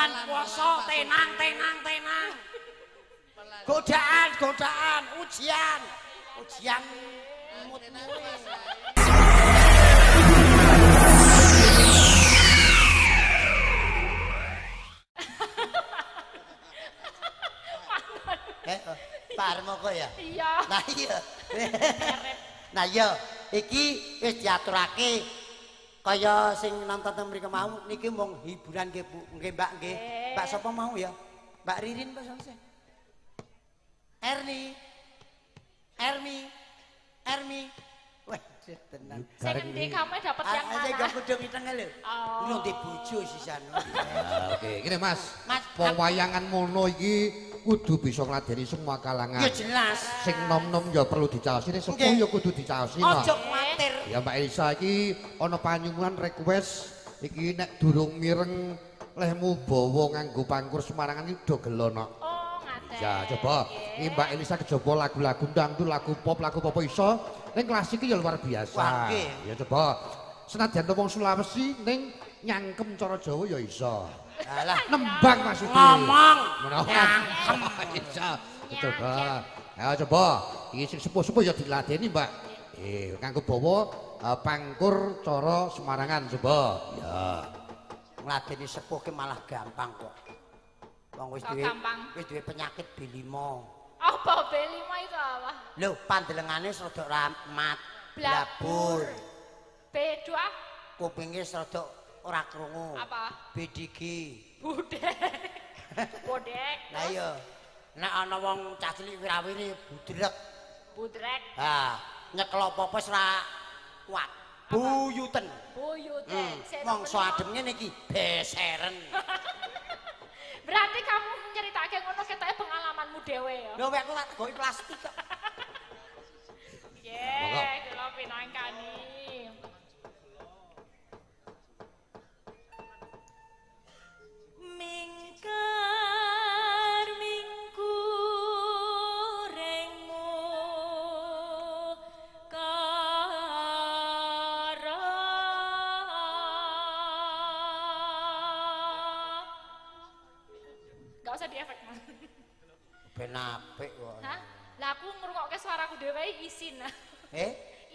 bulan puasa tenang. Godaan, ujian mutmu. Pak Armoko ya? Iya. Nah iya. Nah iya, iki wis diaturake kaya sing nonton mriki mau niki mung hiburan nggih Bu. Nggih Mbak nggih. Mbak sapa mau ya? Mbak Ririn Pak Samse. Ermi. Waduh tenan. Sing endi kamu dapat yang mana? Sing kudung iteng lho. Urung di bojo sisan. Oke, ngene Mas. Pewayangan mono iki kudu bisa ngladeni semua kalangan. Ya jelas. Sing nom-nom ya perlu dicaosi, nek sepuh ya kudu dicaosi. Ojo kuwatir. Ya Mbak Elisa iki ana panyuwunan request iki nek durung mireng lehmu bawa nganggo pangkur Semarangan iki do gelo nok. Oh, ngaten. Ya coba iki Mbak Elisa kejaba lagu-lagu dangdut, lagu pop apa iso. Ning klasik iki ya luar biasa. Ya coba senajan wong Sulawesi ning nyangkem cara Jawa ya iso. Alah, nembang maksudnya. Ngomong. Nyangkem iso. Coba. Ya coba iki sing sepuh-sepuh ya diladeni, Mbak. Kanggo bawa pangkur cara Semarangan coba. Ya. Ngladeni sepuh ki malah gampang kok. Wong wis duwe penyakit B5. Apa B5 itu apa? Lho, pandelengane rada ramat, blabur. B2 Kupinge rada ora krungu. apa? B3. Bodek. Lah iya. Nek ana wong cah cilik wirawiri Budrek. Ha, nyekel apa-apa wis ora kuat. Buyuten. Wong so adem ngene iki beseren. Berarti kamu nyeritake ngono ketoke pengalamanmu dhewe ya. Lho wek aku tak goki plastik kok. Kula pinangkani. Mingkar mingkurengmu kara Gak usah diefek Mas. Ben apik kok. Hah? Lah aku ngrungokke suaraku dhewe isin.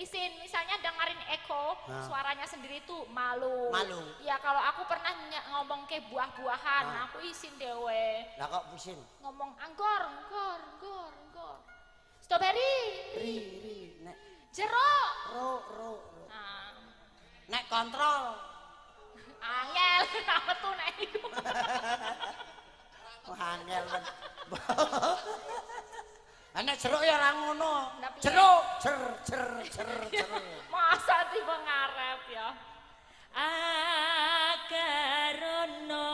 Isin, misalnya dengerin Eko, suaranya sendiri tuh malu. Ya kalau aku pernah ngomong ke buah-buahan, aku isin dewe. Lah kok isin? Ngomong anggur. Strawberry. Ri. Nek Jeruk. ro. Nek kontrol. Angel, apa tuh nek iku? Angel men. Nek jeruk ya ora ngono. Jeruk, cer. Masa tiba ngarep ya. Agarono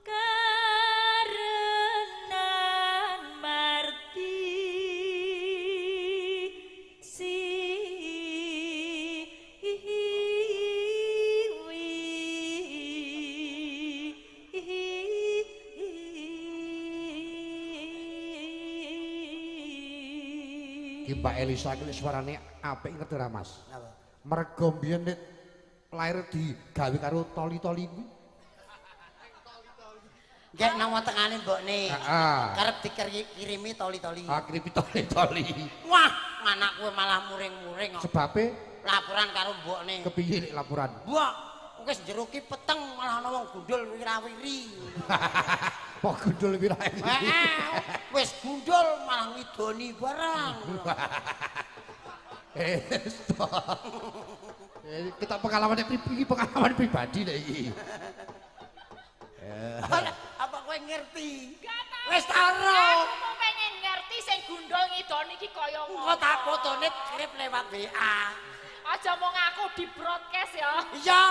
karenan marti Mbak Elisa iki suarane apik ngerti ora Mas? Napa? Mergo mbiyen nek lair digawe karo toli-toli kuwi. Nggih nang wetengane mbokne. Heeh. Karep dikirimi toli-toli. Kirimi toli-toli. Wah, anakku malah muring-muring kok. Sebabe Laporan karo mbokne. kepiye nek laporan? Mbok, wis jeruki peteng malah ana wong gundul wirawiri. Kok gundul wirawiri? Wis gundul malah ngidoni barang. Kita pengalaman pribadi lho iki. Apa kowe ngerti? Wis taro. Aku mau pengen ngerti sing gundul ngidoni iki kaya ngopo. Kok tak fotone kirim lewat WA. Aja mau ngaku di broadcast ya. Iya.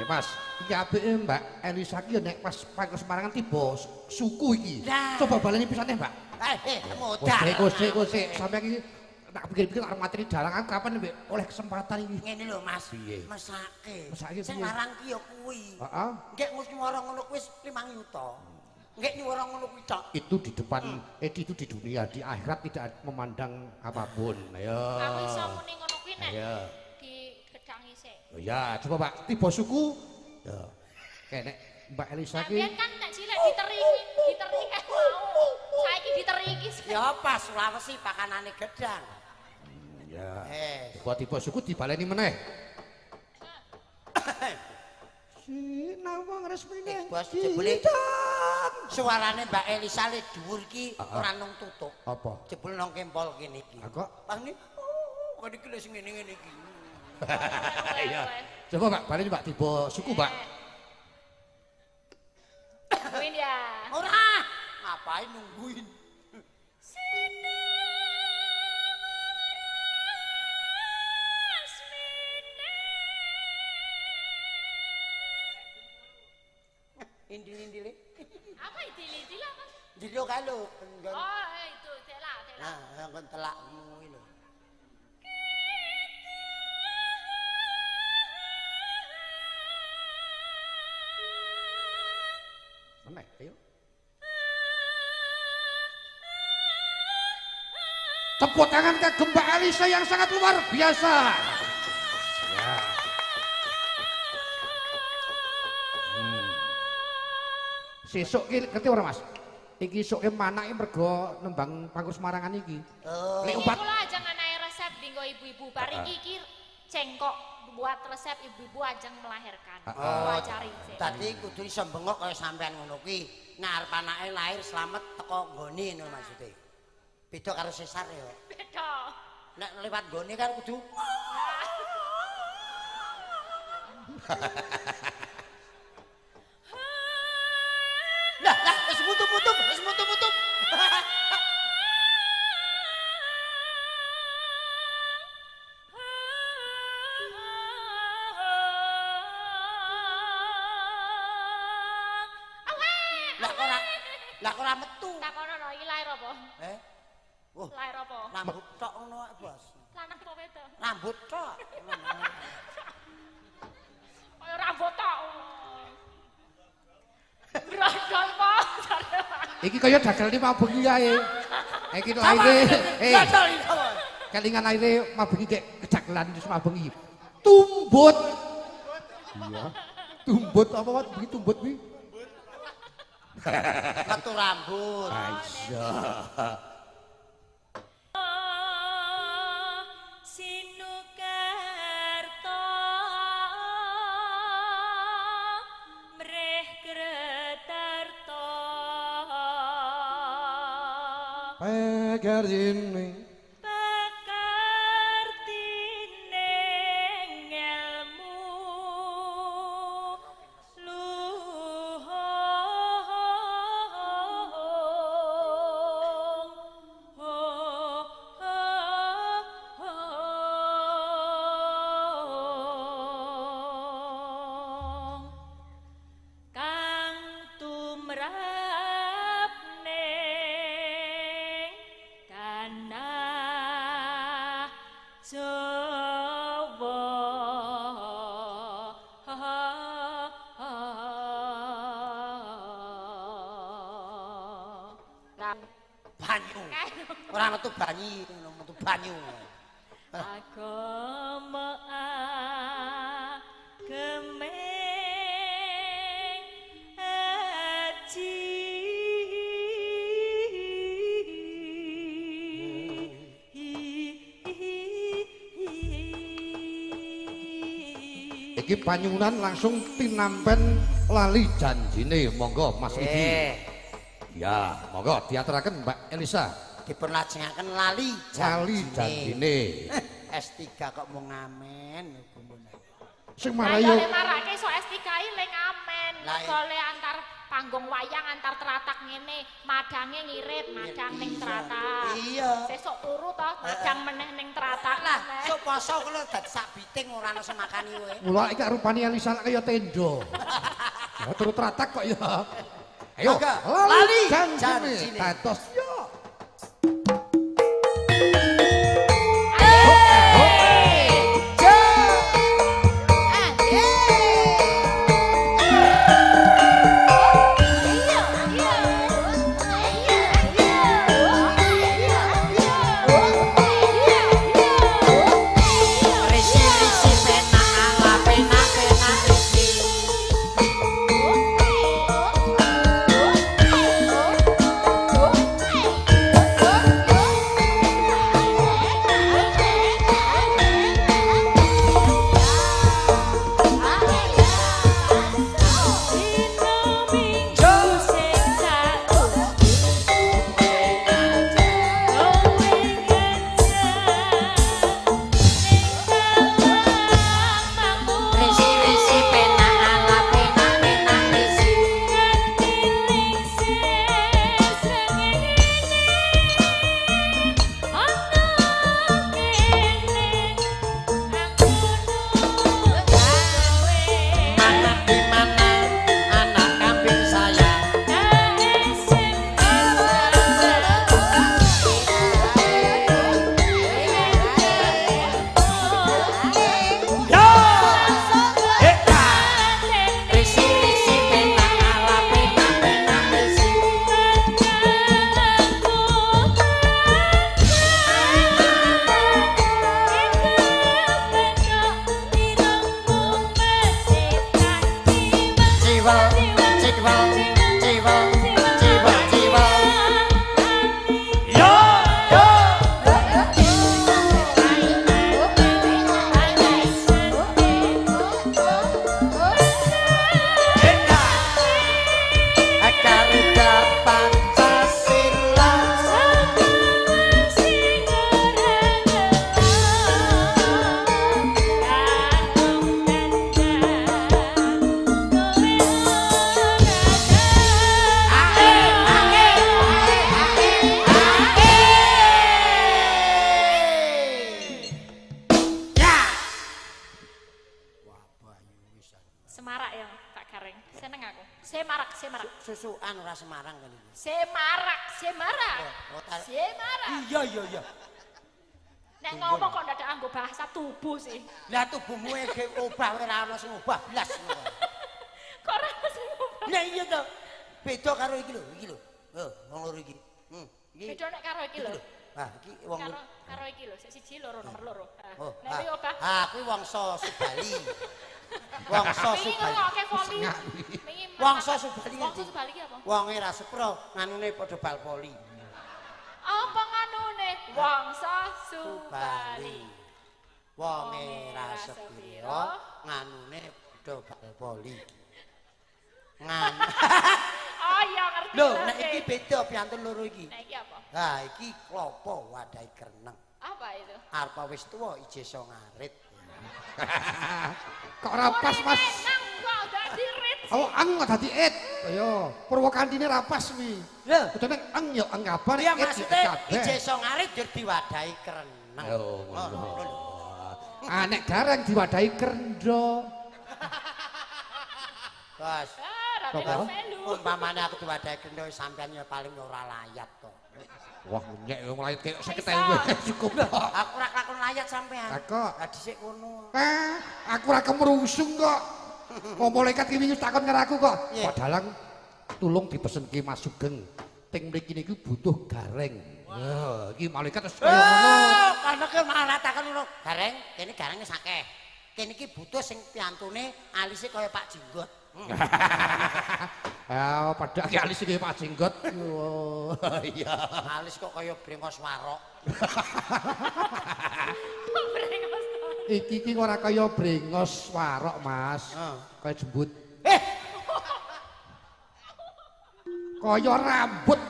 Mas, iki apike Mbak Elisa ki nek pas Pangkos Marangan tiba suku iki. Coba baleni pisane, Mbak. Modal. Kose, sampe iki tak pikir-pikir arep materi dalang aku kapan oleh kesempatan iki. Ngene lho, Mas. Mesake. Sing piye? larang ki ya kuwi. Heeh. Nggih wis nyuwara ngono kuwi 5 yuta. Nggih nyuwara ngono kuwi tok. Itu di depan, itu di dunia, di akhirat tidak memandang apapun. Ayo. Aku iso muni ngono kuwi nek di gedang isik. Oh ya, coba Pak, tiba suku. Ya. Kayak nek Mbak Elisa ki. Sampeyan kan nek cilik diteri kan mau. Saiki diteri iki. Ya pas Sulawesi pakanane gedang. Ya. Buat tiba suku dibaleni meneh. Si nawang resmine. Bos jebule suarane Mbak Elisa le dhuwur ki ora nang tutuk. Apa? Jebul nang kempol kene iki. Kok? Pas ni kok iki lho sing ngene-ngene iki. Iya. Coba Pak, baleni Pak tiba suku, Pak. Nungguin ya. Ora. Ngapain nungguin? Indil-indile. Apa indil-indil apa? Jilo kalau. Oh, itu telak. Nah, kon telakmu iki lho. Meneh, ayo. Tepuk tangan kagem Mbak Elisa yang sangat luar biasa. Ya. Sesuk ki ngerti ora Mas? Iki soke manake mergo nembang Pangkos Marangan iki. Nek upat kula ajeng anae resep dinggo ibu-ibu. Bar iki cengkok buat resep ibu-ibu ajeng melahirkan. Kula cari. Dadi kudu iso bengok kaya sampean ngono kuwi. Ngarep anake lahir slamet teko nggone ngono maksude. Beda karo sesar ya. Beda. Nek lewat nggone kan kudu Lah, wis mutup-mutup. Lah kok ora metu. Takono no iki lair apa? Lair apa? Rambut tok ngono wae, Bos. Lanang apa wedok? Rambut tok. Kaya rambut tok. Brodol po. Iki kaya dagal ni mabengi ae. Iki laire. Kelingan aire mabengi dek kedagelan wis mabengi. Tumbut. Iya. Tumbut apa wae bengi tumbut kuwi? Metu rambut. Aisyah. Pegarine ngelmu kang tumrap ning tanah Jawa. Banyu. Ora metu banyi, metu banyu. Agama gemeng aji iki panyunan langsung tinampen lali janjine. Monggo Mas Rudi. Ya, monggo diaturaken Mbak Elisa. Dipun lajengaken lali janjine. S3 kok mau ngamen Sing marayo. marayo. Marake sok S3 le ngamen. Sole antar panggung wayang antar teratak ngene, madange ngirit, madang ning teratak. Iya. Sesuk turu to, madang meneh ning teratak. Lah, sok poso kuwi dadi sak biting ora ana semakani kowe. Mula iki rupane Elisa kaya tenda. Ya terus tratak kok ya. Ayo, lali janjine dados yo. Susukan ora Semarang kan iki. Semarak. Iya. Nek ngomong kok ndak anggo bahasa tubuh sih. Lah tubuhmu ge obah ora ana sing obah blas. Kok ora ana sing obah? Lah iya to. Beda karo iki lho. Wong loro iki. Beda nek karo iki lho. Ah, iki wong karo iki lho, sik siji loro nomor loro. Nek iki obah. Kuwi wangsa Subali. Wangsa Subali. Wangsa Subali. Wangsa Subali ki apa? Wonge ra sepro, nganune padha bal poli. Apa nganune? Wangsa Subali. Wonge ra sepiro, nganune padha bal poli. Ngan. Oh iya ngerti. Lho, nek iki beda piantun loro iki. Nek iki apa? Ha, iki klopo wadahi kreneng. Apa itu? Arep wis tuwa ijeso ngarit. Kok ora pas, Mas? Nang kok dadi rit. Oh, ang dadi it. Ayo, Purwokantine ra pas kuwi. Lho, kudune eng ya eng kapan ya maksude ijeso ngarit yo diwadahi kreneng. Oh. Nek gareng diwadahi krendho. Bos. Umpamane aku diwadahi krendho sampean ya paling ora layat to. Wah, nyek nglayat kaya 50.000 cukup. Aku ora kelakon layat sampean. Kok. Lah dhisik ngono. Aku ora kemrungsung kok. Wong malaikat iki wis takon karo aku kok. Padahal tulung dipesenke Mas Sugeng. Ting mriki niku butuh gareng. Wah, iki malaikat wis kaya ngono. Kana ke malah takon ngono. Gareng, kene gareng wis akeh. Kene iki butuh sing piantune alise kaya Pak Jenggot. Ya, padha alis iki Pak Jenggot. Oh, iya. Alis kok kaya brengos warok. Iki ora kaya brengos warok, Mas. Kaya jembut. Kaya rambut.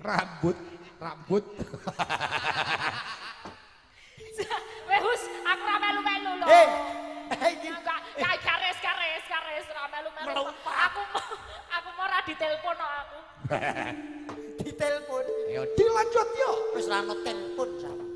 Rambut. Wes, aku ora melu-melu lho. Kayak garis ora melu-melu. Aku mau ora ditelepon kok aku. Ditelepon. Ya dilanjut yo. Wis ra ono telepon sama.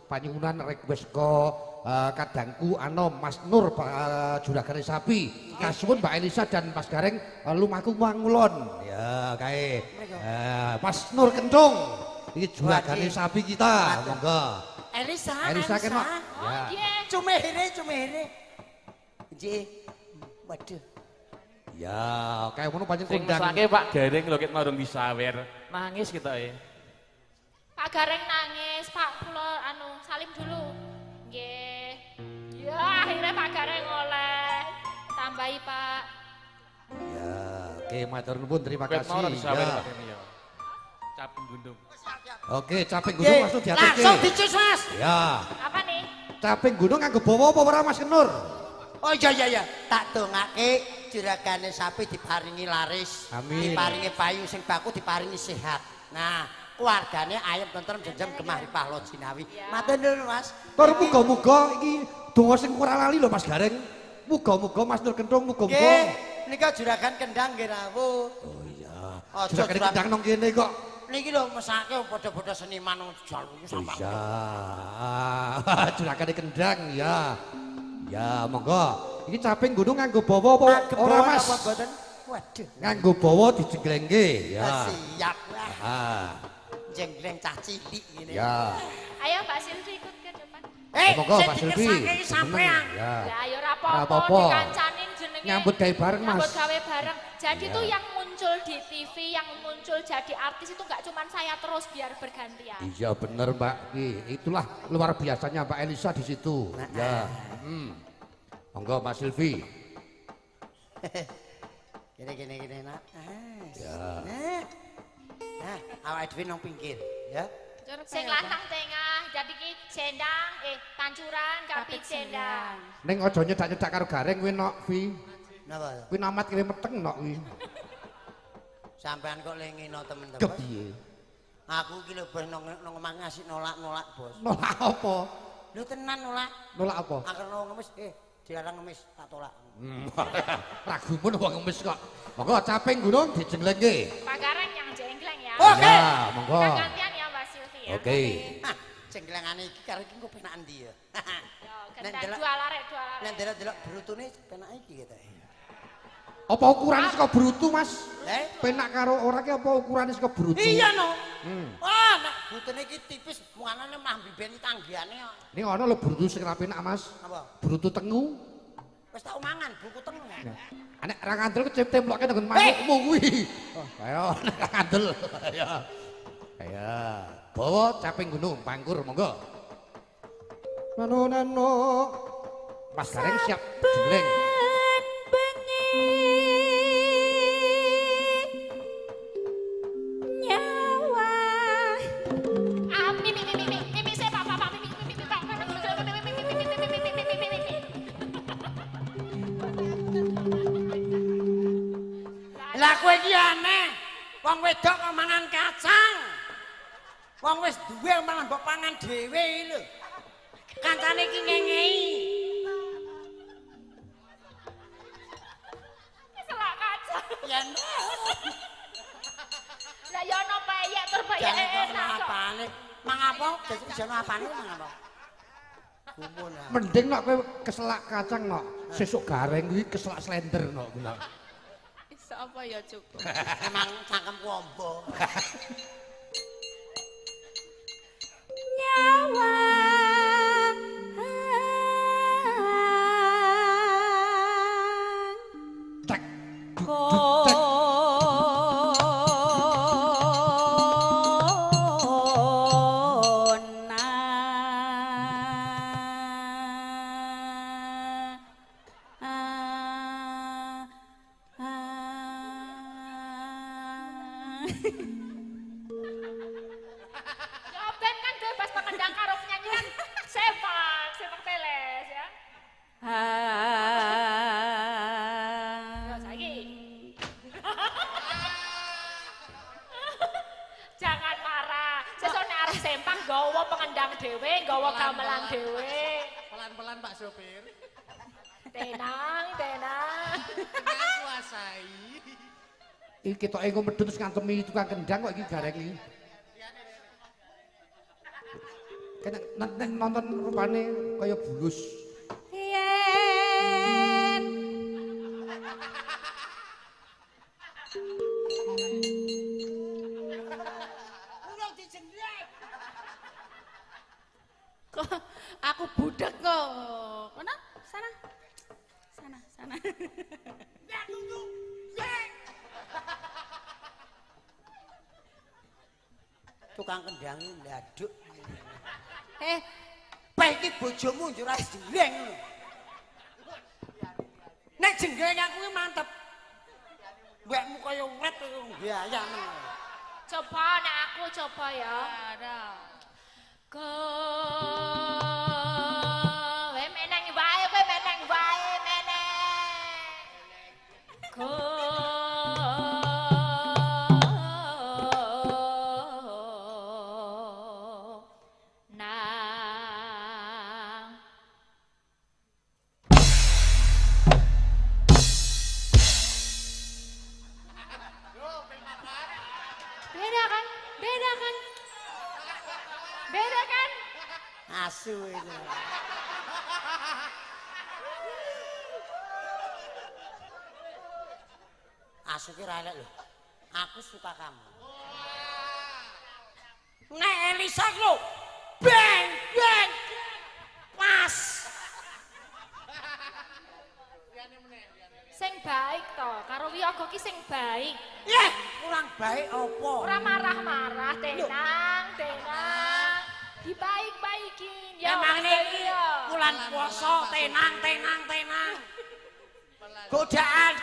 Panyuwunan request ko kadangku Anom Mas Nur Juragane Sapi kasuwun Mbak Elisa dan Mas Gareng lumaku mangulon ya kae Mas Nur Kencung iki Juragane Sapi kita monggo Elisa kan Mak ya cumehre nggih waduh ya kae ngono pancen kondang sing Pak Gareng lho ket marung disawer nangis kita Pak Gareng nangis, Pak kula salim dulu. Nggih. Ya, akhirnya Pak Gareng oleh tambahi, Pak. Ya, oke matur nuwun terima kasih. Ya. Caping gundung. Oke, caping gundung langsung diaturke. Langsung dicus, Mas. Ya. Apa nih? Caping gundung nganggo bawa apa ora Mas Nur? Oh iya. Tak dongake Juragane Sapi diparingi laris. Amin. Diparingi payu sing baku diparingi sehat. Nah, keluargane ayem tentrem jenjem gemah ripah lo jinawi. Matur nuwun Mas. Tur muga-muga iki donga sing ora lali lho Mas Gareng. Muga-muga Mas Nur Kentung muga-muga. Nggih, nika juragan kendang nggih rawuh. Oh iya. Aja Juragan kendang nang kene kok. Niki lho mesake padha-padha seniman nang jalu sama. Iya. Juragan kendang ya. Ya, monggo. Iki caping gunung nganggo bawa apa ora Mas? Apa mboten? Waduh. Nganggo bawa dijenglengke ya. Siap lah. Ah. Jengleng cah cilik ngene. Ya. Ayo Mbak Silvi ikut ke depan. Monggo Mbak Silvi. Sampean. Ya. Ya ayo ora apa-apa dikancanin jenenge. Nyambut gawe bareng Mas. Nyambut gawe bareng. Jadi tuh yang muncul di TV, yang muncul jadi artis itu nggak cuma saya terus biar bergantian. Iya bener Mbak. Itulah luar biasanya Mbak Elisa di situ. Ya. Monggo Mbak Silvi. Gini nak. Ya. Nah, awake dhewe nang pinggir, ya. Sing lanang tengah, jadi ki sendang, tancuran, kapit sendang. Ning aja nyedak-nyedak karo gareng kuwi nok, Vi. Napa? Kuwi namat kene meteng nok kuwi. Sampean kok lengino temen-temen. Kepiye? Aku iki lho ben nang omah ngasih nolak-nolak, Bos. Nolak apa? Lho tenan nolak. Nolak apa? Akhirnya ngemis, dilarang ngemis, tak tolak. Ragumun wong ngemis kok. Monggo caping gunung dijenglengke. Pak Gareng yang jengkleng ya. Oke. Ya, monggo. Kita gantian ya Mbak Silvi ya. Oke. Hah, jenglengane iki karo iki kok penak endi ya? Yo, Nek gendang delok- dua larek. Nek delok brutune penak iki ketoke. Apa ukurane saka brutu, Mas? Eh? Penak karo ora ki apa ukurane saka brutu? Iya no. Wah, nek brutune iki tipis, munganane mah mbibeni tanggiane kok. Ini ana lho brutu sing ra penak, Mas. Apa? Brutu tengu. Wis tau mangan buku tengu. Nek ra ngandel kecip temploke nang manukmu kuwi. Oh, ayo nek ra ngandel. Ayo. Ayo. Bawa caping gunung pangkur monggo. Nano. Mas Gareng siap jengleng. Lah kowe iki aneh. Wong wedok kok mangan kacang. Wong wis duwe malah mbok pangan dhewe lho. Kancane iki ngengei. Selak kaca. Ya Lah ya ono peyek tur peyek enak kok. apane? Mang apa? Jono apane mang apa? Gumun. Mending nek kowe keselak kacang nok, sesuk Gareng kuwi keselak slender nok kuwi. Iso apa ya cukup. Emang cangkemku ombo. Nyawa Tek. Joben kan bebas pengendang karo penyanyi kan sepak teles ya. Yo saiki. Jangan marah. Sesuk nek arep sempang nggawa pengendang dhewe, nggawa gamelan dhewe. Pelan-pelan Pak Sopir. Tenang. Tenang kuasai. Iki ketoke engko medhun terus ngantemi tukang kendang kok iki Gareng iki. Kena nonton rupane kaya bulus. Yen Urung dijengleng. Kok aku budek kok. Mana? Sana. Sana. Ya tunggu. Sing. Tukang kendang ndaduk. Peh iki bojomu njur ora jengleng lho. Nek jengleng aku ki mantep. Mbekmu kaya uret kaya biaya men. coba nek aku coba ya. Ada. Kowe meneng wae, kowe meneng wae, meneng. Nang Asuke ra elek lho. Aku suka kamu. Nek Elisa lho. Beng beng. Pas. Sing baik to, karo Wiyaga ki sing baik. Yeh, kurang baik apa? Ora marah-marah, tenang. Dibaik-baikin ya. Emangnya iki bulan puasa tenang.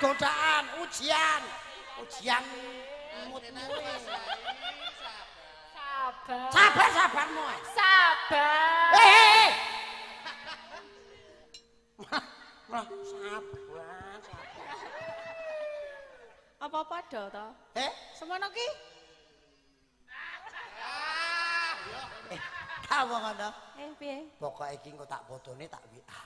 Godaan, ujian moodmu. Sabarmu. Sabar. Malah sabar. Apa-apa do to? Semono ki? Kamu ngono. Piye? Pokoke iki engko tak fotone tak WA.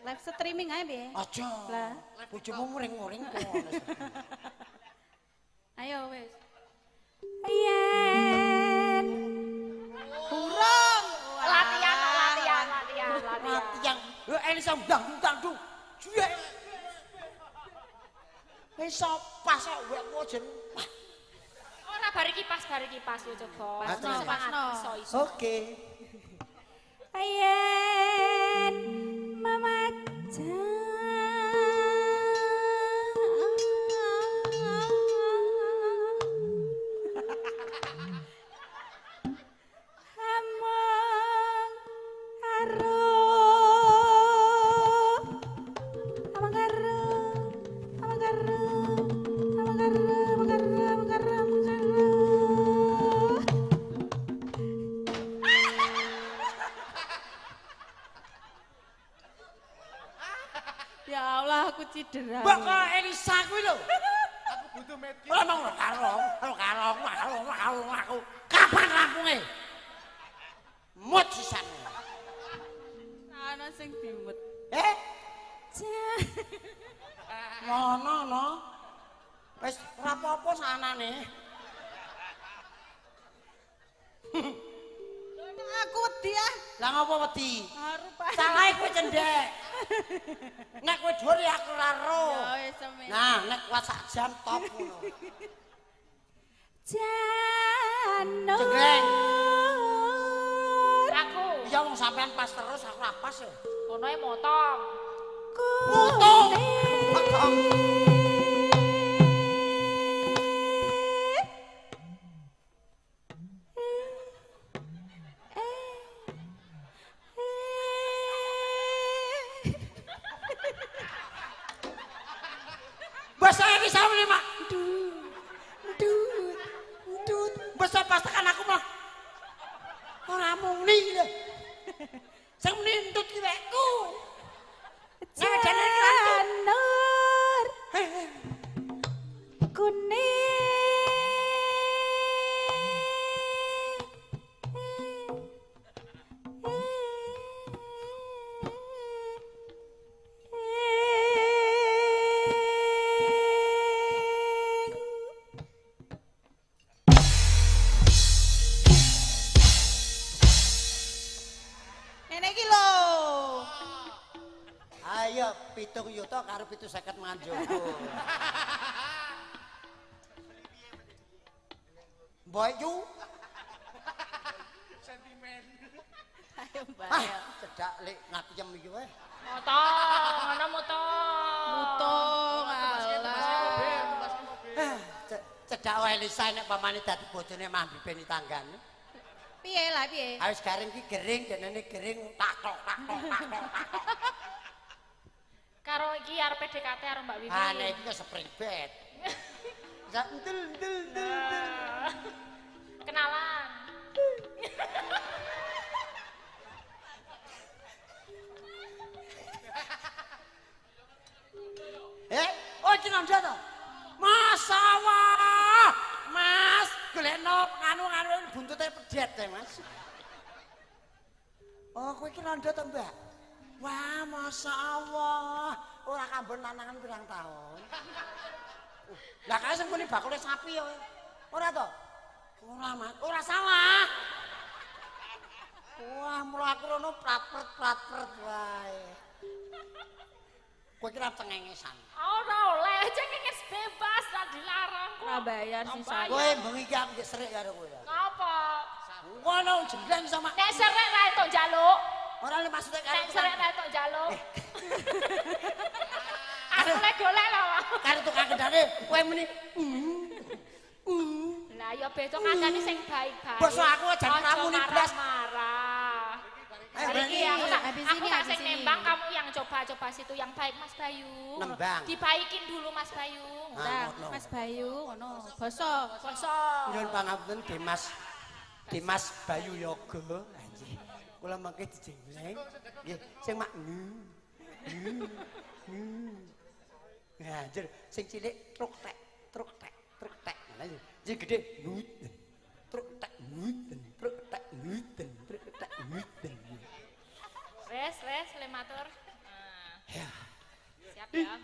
Live streaming ae piye? Aja. Lah, bojomu muring-muring kok ngono. ayo wis. Yen. Burung. Latihan. Lho Elisa ndang du. Juwek. Wis pas kok wekmu jeneng. Ora bari kipas yo coba. Iso. Oke. Ayen mamaja. Ya Allah, aku cedera. Mbak kok Elisa kuwi lho. Aku butuh medkit. Ora mau karo aku. Kapan rampunge? Mut sisan. Ana sing dimut. Ngono. Wis ora apa-apa sanane. Aku wedi ah. Lah ngopo wedi? Arep. Salahe kowe cendhek. Nek kowe dhuwur ya aku ora ro. Ya wis semen. Nah, nek kuat sak jam top ngono. Jano. Jengreng. Aku. Ya wong sampean pas terus aku ora pas ya. Ngono e motong. Motong. Motong. Bahasa ini sama nih, Mak. Dut. Bahasa pas tekan aku, Mak. Ora muni lho. Sing muni entut ki wekku. Ngedene iki entut. Nur. Ayo 7 yuta karo 750 manjogo. Boy yu. Sentimen. Ayo Mbak. Cedak lek ngatiem iki wae. Motong, ana motong. Motong. Cedak wae Lisa nek pamane dadi bojone Mambi Beni tanggane. Piye lah piye? Wis garing ki gering jenenge gering takok. Karo iki arep PDKT karo Mbak Wiwi. Ah nek iki spring bed. Entul. Kenalan. Oh iki nang to? Mas awah. Mas, golekno nganu buntute pedet ya, Mas. Oh, kowe iki rondo to, Mbak? Wah, masyaallah. Ora kambon lanangan pirang taun. Lah kae sing muni bakule sapi ya. Ora to? Ora, Mas. Ora salah. Wah, mula aku rono prat-prat wae. Kowe kira cengengesan. Ora oleh. becek iki bebas ra dilarang kok. Ora bayar sisa. Kowe bengi iki aku serik karo kowe. Ngapa? Ngono jembleng sama. Nek serik ra entuk njaluk. Ora le maksudnya karo. Nek serik ra entuk njaluk. Aku lek golek lho. Karo tukang kendane kowe muni. Lah ya beda kancane sing baik-baik. Bos aku aja ngramuni blas. Marah. Iki aku tak sing nembang, kamu yang coba-coba situ yang baik Mas Bayu. Nembang. Dibaikin dulu Mas Bayu. Nah, Mas Bayu ngono. Basa. Nyuwun pangapunten Dimas Bayu Yoga. Anjir. Kula mangke dijembleng. Nggih, sing mak Anjir, sing cilik truk tek. Anjir, sing gedhe truk tek. Wes, le matur. Nah. Siap ya.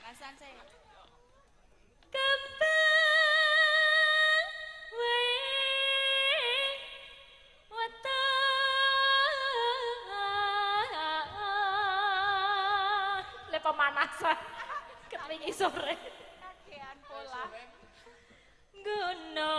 Rasan saya. Kembang wae weteng le pemanasan kepingi sore kakean pola guna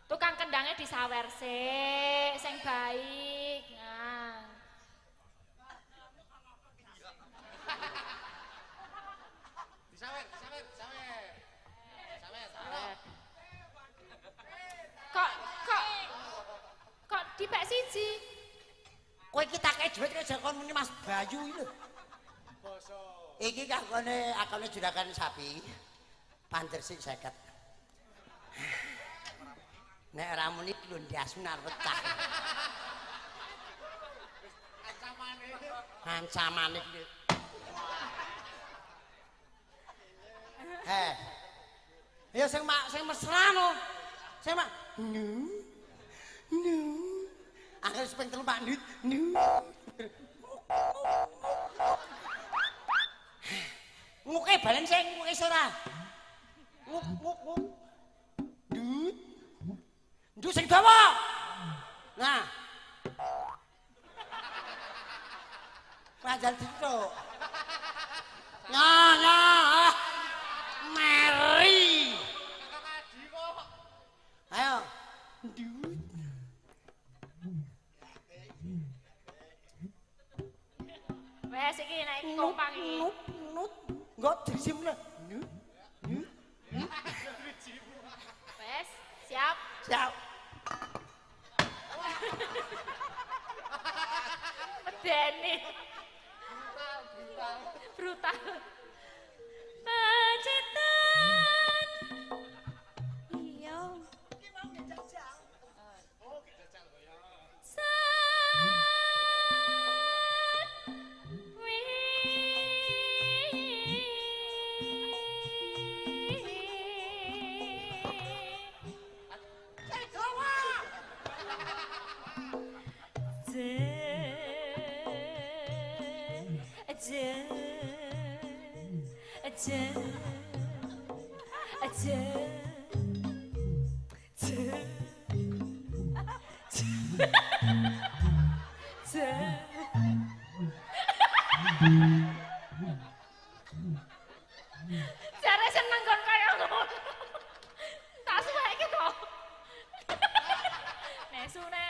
tukang kendangnya disawer sing baik. Nah. Disawer. Kok dipek siji? Kowe iki tak kei dhuwit kok kon muni Mas Bayu iki lho. Basa. Iki akone juragan sapi. Panjer sik 50. Nek ora muni glondiasmu arep pecah. Ancamane iki. Ya sing mesra no. Sing mak Akhir sepeng telu Pak Ndut. Nguke balen sing nguke ora. Nguk. Ndut sing dawa. Nah. Panjal dituk. Nah. Meri. Ayo. Ndut. Wes iki naik kompang iki. Nut. Enggak disim lah. Wes, siap. Medeni. Brutal. Pacitan. Iya. Jare seneng kon kaya ngono. Tak suweke to. Nesune.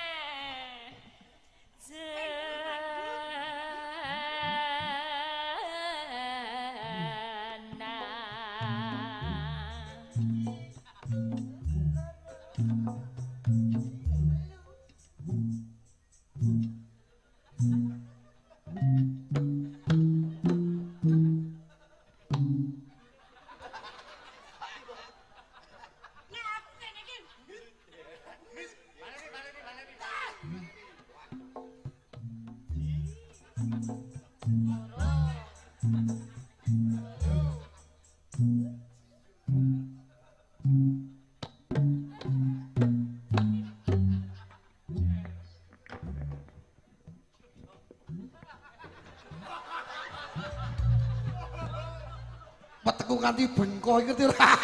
nganti bengko iki ngerti ora?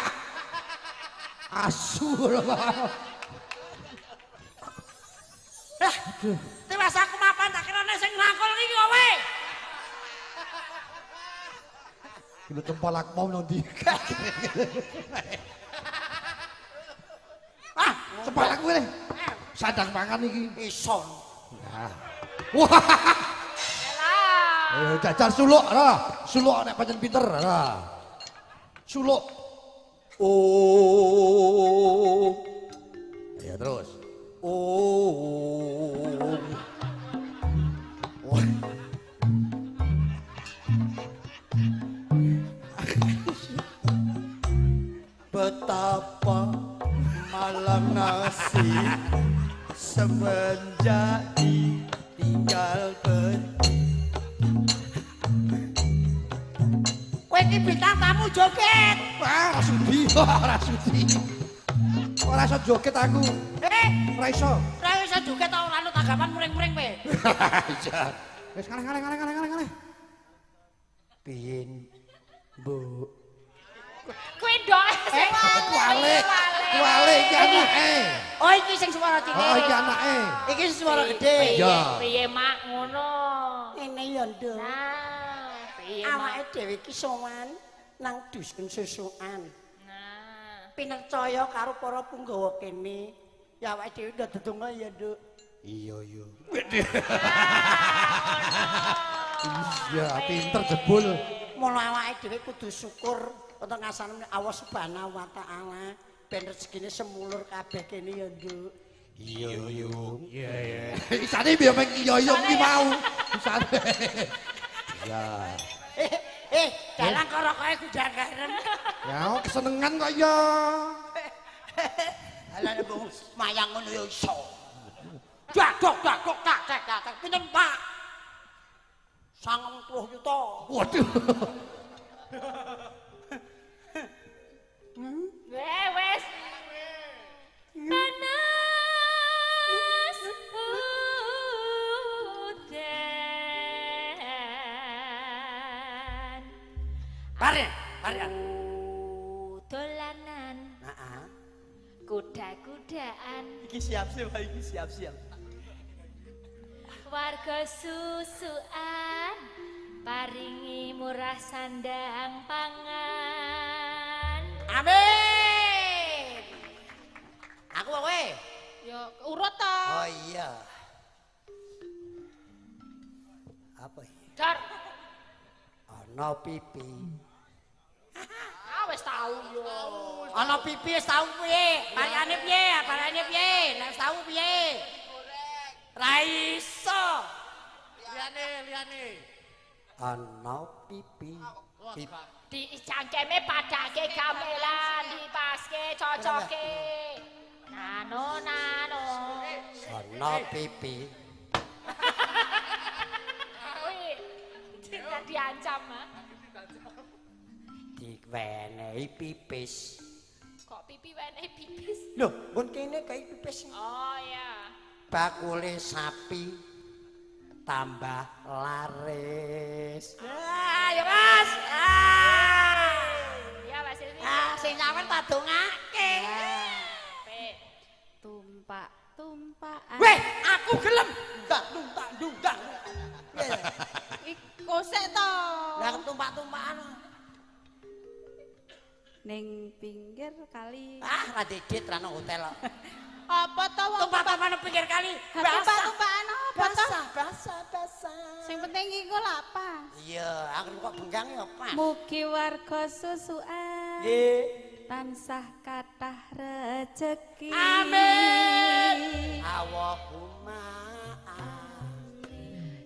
Asu lho. Tewas aku mapan tak kira sing nangkul iki kowe. Lho tempol aku mau nang ndi? Ah, cepet aku ini. Sadang pangan iki. Ison. Nah. Wah. Jajal suluk ora. Suluk nek pancen pinter ora. Suluk. Oh. Ya terus. Oh. Betapa malang nasib semenjak ditinggalkan. Kowe iki bintang tamu joget. Ora sudi, ora sudi. Ora iso joget aku. Ora iso. Ora iso joget ta ora tanggapan muring-muring kowe. Iya. Wis kaleh. Piye, Bu? Kowe ndok sing Kualik iki anake. Oh iki sing suara cilik. Oh iki anake. Iki suara gede. Iya. Piye mak ngono? Ngene ya, Nduk. Nah, piye mak? Awake dhewe iki sowan nang dusun susukan. Nah, Pinercaya karo para punggawa kene. Ya awake dhewe udah dedonga ya, Nduk. Iya. Iya, pinter jebul. Mula awake dhewe kudu syukur untuk ngasane Allah Subhanahu wa taala ben rezekine semulur kabeh kene ya, Nduk. Iya. Iya. Isane biar meng iya iki mau. Isane. Ya. Dalang karo kowe gudang garam. Ya, kesenengan kok ya. Alane mbok mayang ngono ya iso. Dagok tak. Pinten, Pak? 90 juta. Waduh. wes. Panas udan. Pare. Dolanan. Heeh. Kuda-kudaan. Iki siap-siap. Warga susukan paringi murah sandang pangan. Amin. Aku kowe. Ya urut to. Oh iya. Apa iki? Dar. Ana pipi. Wis tau yo. Ana pipi wis tau piye? Parane piye? Nek wis tau piye? Ra iso. Liane. Ana pipi. Di cangkeme padake gamelan dipaske cocoke. Nano. Ana pipi. Wih, tidak diancam ah. Diwenehi pipis. Kok pipi wenehi pipis? Lho, pun kene kae pipis. Oh ya. Bakule sapi tambah laris. Ya Mas. Ya Mas Silvi. Sing sampean tak dongake. Tumpak-tumpakan. Weh, aku gelem. Dundang. Iku sik to. Lah tumpak-tumpakan. Ning pinggir kali. Ra dedit ra nang hotel kok. Apa to wong Tumpak-tumpakan nang pinggir kali. tumpak-tumpakan apa to? Basah. Sing penting iku lho apa? Iya, aku kok benggang ya pas. Mugi warga susukan. Nggih. Tansah kathah rejeki. Amin. Allahumma.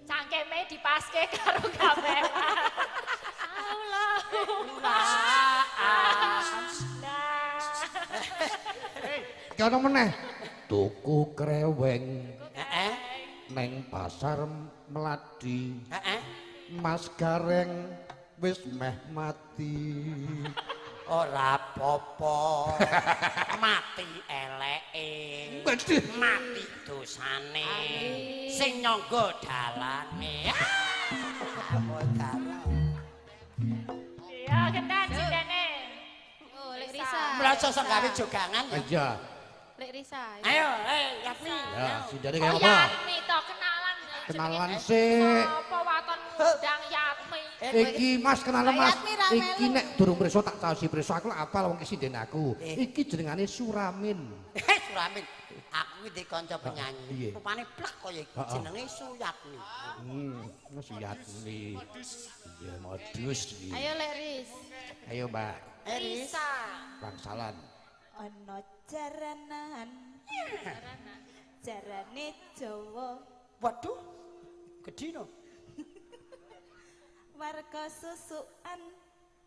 Cangkeme dipaske karo gamelan. Allahumma. Iki ana meneh. Tuku kreweng Heeh. neng pasar Melati. Heeh. Mas Gareng wis meh mati. Ora apa-apa. Mati eleke. Mati dosane. Sing nyangga dalane. Ya, kendan sindene. Risa. Mlajo sok gawe jogangan ya. Iya. Lek Risa. Ayo, Yakni. Ya, sindane Oh kaya apa? Yatmi toh kenalan. Kenalan sik. Apa waton ngundang Yatmi? Iki Mas kenalan Mas. Yatmi ra Iki melu. nek durung preso tak caosi preso aku lak apal wong iki sindene aku. Iki jenengane Suramin. Suramin. Aku iki kanca penyanyi. Iya. Rupane plek kaya iki jenenge Suyatmi. Suyatmi. Iya, modus iki. Ayo Lek Ris. Ayo, Mbak. Risa. Bangsalan. Ono jaranan. Jarane Jawa. Waduh. Gedhi no. Warga susukan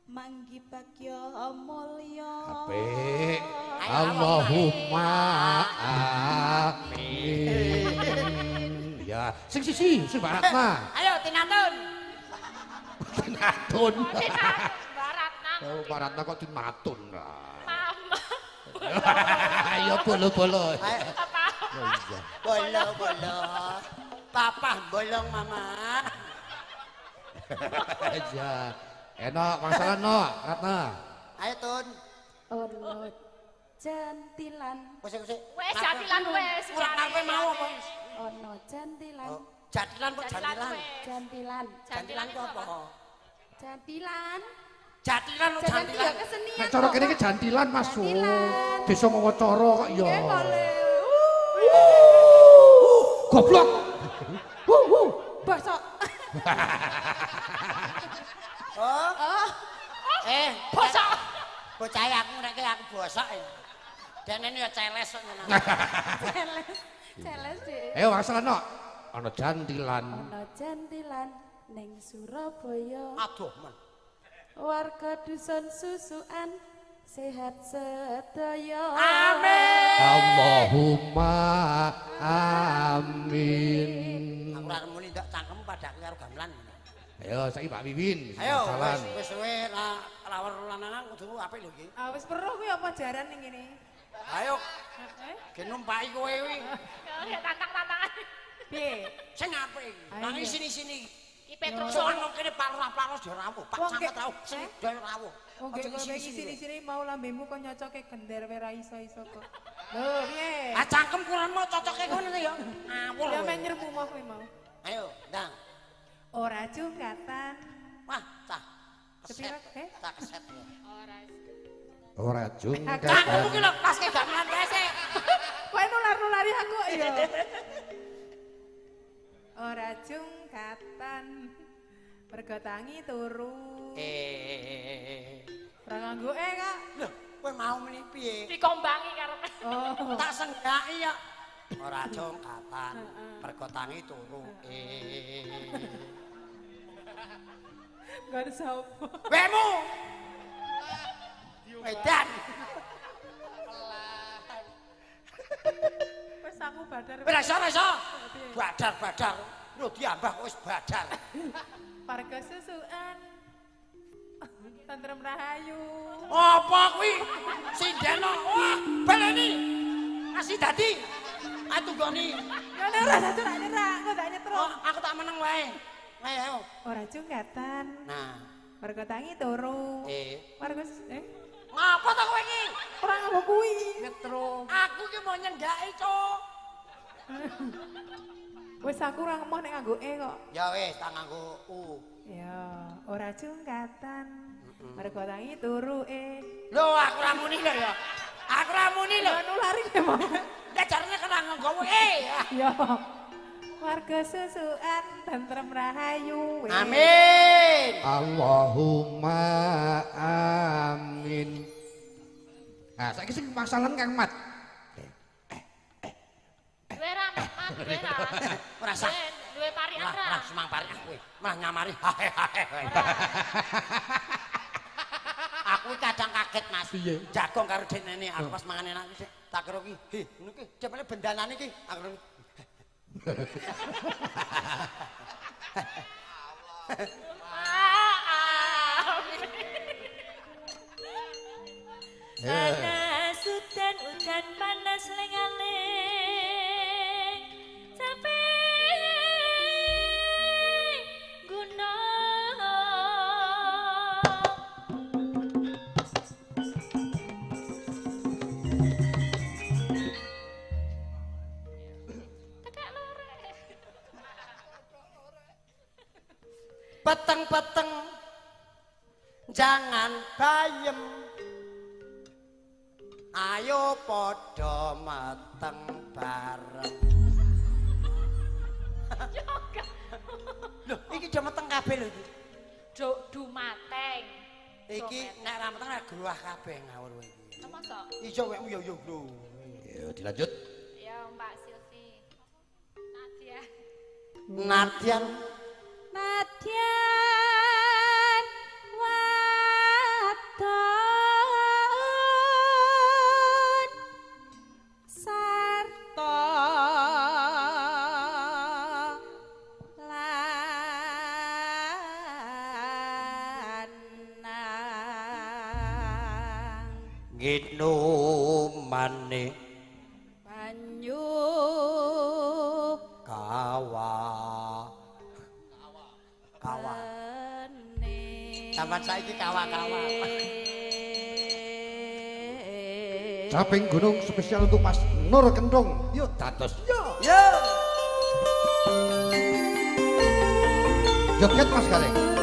manggi bagya mulya. Apik. Allahumma amin. Ya, sing sisi, sing baratna. Ayo tinatun. Tinatun. Barat nang. Oh, baratna kok tinatun lah. Mama. Ayo bolo-bolo. Apa? Iya. Bolo. Papa bolong mama. Aja. Enak masalah no, Ratna. Ayo Tun. Ono jantilan. Wes. Wes jatilan wes. Kurang apa mau apa? Ono jantilan. Oh, jadilan kok jadilan. Jantilan. Jadilan ku apa? Jantilan. Jadilan kok Jangan jadilan. tiga kesenian. Nek cara kene iki jantilan Mas. Jantilan. Desa Mawacara kok ya. Nggih kole. Goblok. Bosok. Oh. Bosok. Bocah aku nek aku bosok. Dene ya celes kok ngono. Celes deh. Ayo masalah no. Ana jantilan. Ono jantilan ning Surabaya. Aduh men. Warga dusun susukan sehat sedaya. Amin. Allahumma amin. Aku ora muni ndak cangkem padake karo gamelan. Ayo saiki Pak Wiwin. Ayo Masalah. wis suwe lawar lanangan kudu apik lho iki. Ah wis perlu kuwi apa jaran ning ngene? Ayo. Ge numpaki kowe kuwi. Ya tantang-tantangan. Piye? Sing apik iki. Nang sini-sini. Ki Petrus Soale kene parah-parah yo rawuh, Pak Wong sampe ke- rawuh, sing dhewe rawuh. Wong Aja kowe ngisi-ngisi. sini-sini mau lambemu kok nyocoke gender wae ra iso-iso kok. Lho, piye? Ah cangkem kurang mau cocoke ngono ya. Ngawur. Ya kowe. men nyermu mau kowe mau. Ayo, ndang. Ora jungkatan. Wah, cah. Sepira, Keset. Cah keset ya. Ora jung. Cangkem iki lho pas ke gamelan wae sik. Kowe nular-nulari aku ya. Ora jungkatan. Mergo tangi turu. Ora nganggo Kak. Lho, kowe mau meni piye? Dikombangi karo Oh. Tak senggaki ya. Ora jongkatan, perkotangi turu. Gak ada sapa. Wemu. Edan. Wes aku badar. Rasa. Badar. Lho diambah wis badar. Warga susukan. Tentrem rahayu. Apa kuwi? Sindeno. Wah, baleni. Asih dadi. Atunggoni. Ya ora satu tak nyerah, kok tak nyetrum. Oh, aku tak meneng wae. Ayo. Ora jungkatan. Nah, Warga tangi turu. eh. Warga Ngapa to kowe iki? ora nganggo kuwi. Nyetrum. Aku ki mau nyendaki, Cuk. Wis aku ora ngemoh nek nganggo kok. Ya wis, tak nganggo U. Ya, ora jungkatan. Warga tangi turu Lho, aku ra muni lho ya. Aku ra muni lho. Ya nulari memang. Nek jarene kena nganggo Ya. Warga susukan tentrem rahayu. Amin. Allahumma amin. Nah, saiki sing masalan Kang Mat. Duwe ra, Mat, duwe ra. Ora sah. Duwe parian ra. Lah, semang pari aku. Malah nyamari. Aku kadang kaget Mas. Piye? Jagong karo denene aku pas mangan enak iki. Tak kira iki, "He, ngono iki jepane bendanane iki." Aku kira Panas udan panas lengaling capek gunung peteng-peteng jangan bayem ayo padha meteng bareng. Yoga. Lho, iki do meteng kabeh lho iki. Dumateng. Iki nek ra meteng ra gruwah kabeh ngawur kowe iki. Masa? Iso wekmu yo bro. Ya dilanjut. Ya Mbak Silvi. Nadia. Nadian wadon sarta lanang ngino maneh banyu kawa sampean saiki kawa-kawa Caping gunung spesial untuk Mas Nur Kendung. Yuk dados. yo Joget Mas Gareng. Jangan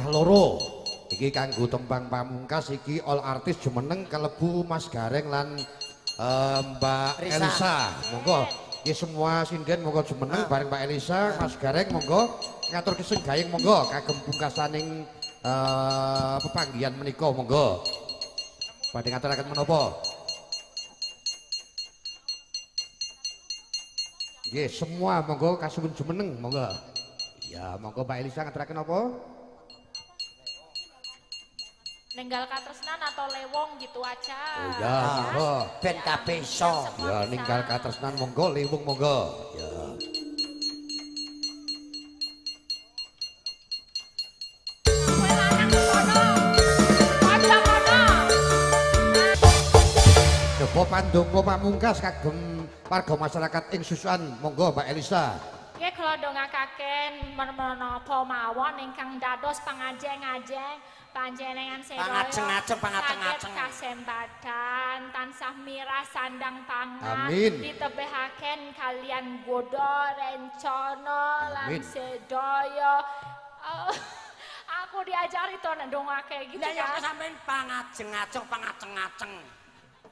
setengah loro. Iki kanggo tembang pamungkas iki all artis jumeneng kalebu Mas Gareng lan Mbak Elisa. Monggo iki semua sinden monggo jumeneng bareng Mbak Elisa, Mas Gareng monggo ngatur kesing gayeng monggo kagem pungkasaning pepanggihan menika monggo. Badhe ngaturaken menapa? Nggih, semua monggo kasuwun jumeneng monggo. Ya, monggo Mbak Elisa ngaturaken apa? Ninggal katresnan atau lewong gitu aja. Oh ya, monggo. Ben kabeh iso. Ya, ninggal katresnan monggo, lewung monggo. Ya. Coba pandonga pamungkas kagem warga masyarakat ing Susukan, monggo Mbak Elisa. Nggih kula ndongakaken menapa mawon ingkang dados pangajeng-ajeng panjenengan sedaya pangajeng-ajeng kasembadan tansah mirah sandang pangan Amin. ditebehaken kalian godha rencana lan sedaya. Aku diajari to ndongake gitu ya. Lah ya kan. sampean pangajeng-ajeng.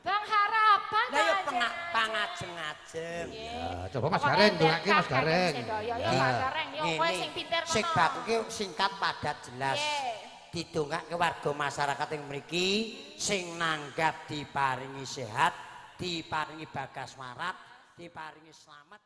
Bang harapan lah ya pangajeng-ajeng. Ya, coba Mas Gareng ndongake Mas Gareng. Ya Mas Gareng yo kowe sing pinter Sing baku ki singkat padat jelas. Didongake warga masyarakat ing mriki sing nanggap diparingi sehat, diparingi bagas warat, diparingi slamet.